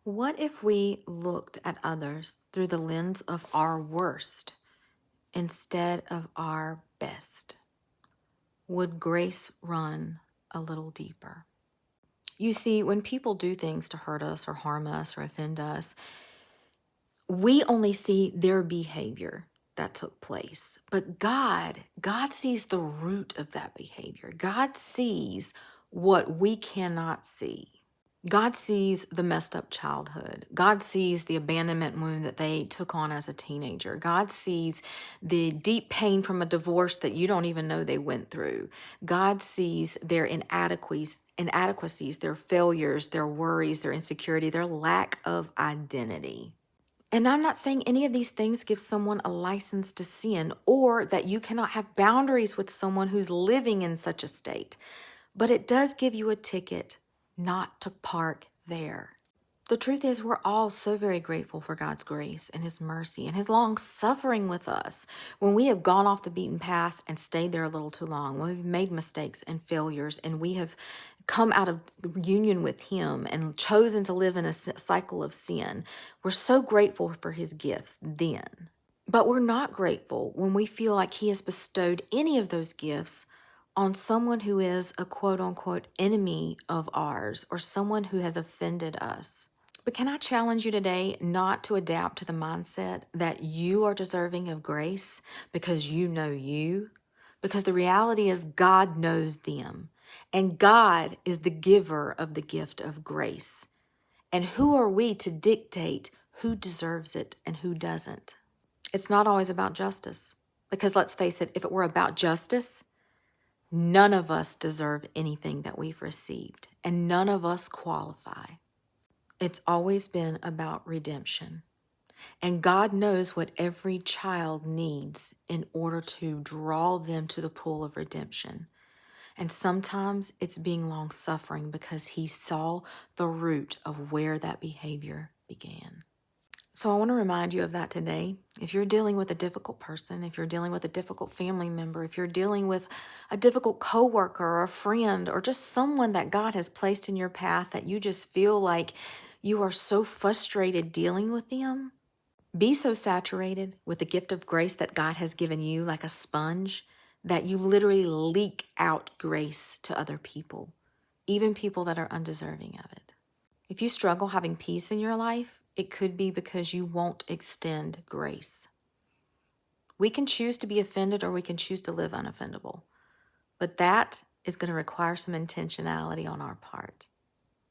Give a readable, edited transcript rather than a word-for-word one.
What if we looked at others through the lens of our worst instead of our best? Would grace run a little deeper? You see, when people do things to hurt us or harm us or offend us, we only see their behavior that took place. But God sees the root of that behavior. God sees what we cannot see. God sees the messed up childhood. God sees the abandonment wound that they took on as a teenager. God sees the deep pain from a divorce that you don't even know they went through. God sees their inadequacies, their failures, their worries, their insecurity, their lack of identity. And I'm not saying any of these things give someone a license to sin or that you cannot have boundaries with someone who's living in such a state, but it does give you a ticket not to park there. The truth is, we're all so very grateful for God's grace and His mercy and His long suffering with us when we have gone off the beaten path and stayed there a little too long, when we've made mistakes and failures and we have come out of union with Him and chosen to live in a cycle of sin. We're so grateful for His gifts then. But we're not grateful when we feel like He has bestowed any of those gifts on someone who is a quote unquote enemy of ours or someone who has offended us. But can I challenge you today not to adapt to the mindset that you are deserving of grace because you know you? Because the reality is God knows them, and God is the giver of the gift of grace. And who are we to dictate who deserves it and who doesn't? It's not always about justice. Because let's face it, if it were about justice, none of us deserve anything that we've received, and none of us qualify. It's always been about redemption. And God knows what every child needs in order to draw them to the pool of redemption. And sometimes it's being long suffering because He saw the root of where that behavior began. So I want to remind you of that today. If you're dealing with a difficult person, if you're dealing with a difficult family member, if you're dealing with a difficult coworker or a friend or just someone that God has placed in your path that you just feel like you are so frustrated dealing with them, be so saturated with the gift of grace that God has given you like a sponge that you literally leak out grace to other people, even people that are undeserving of it. If you struggle having peace in your life, it could be because you won't extend grace. We can choose to be offended or we can choose to live unoffendable, but that is going to require some intentionality on our part.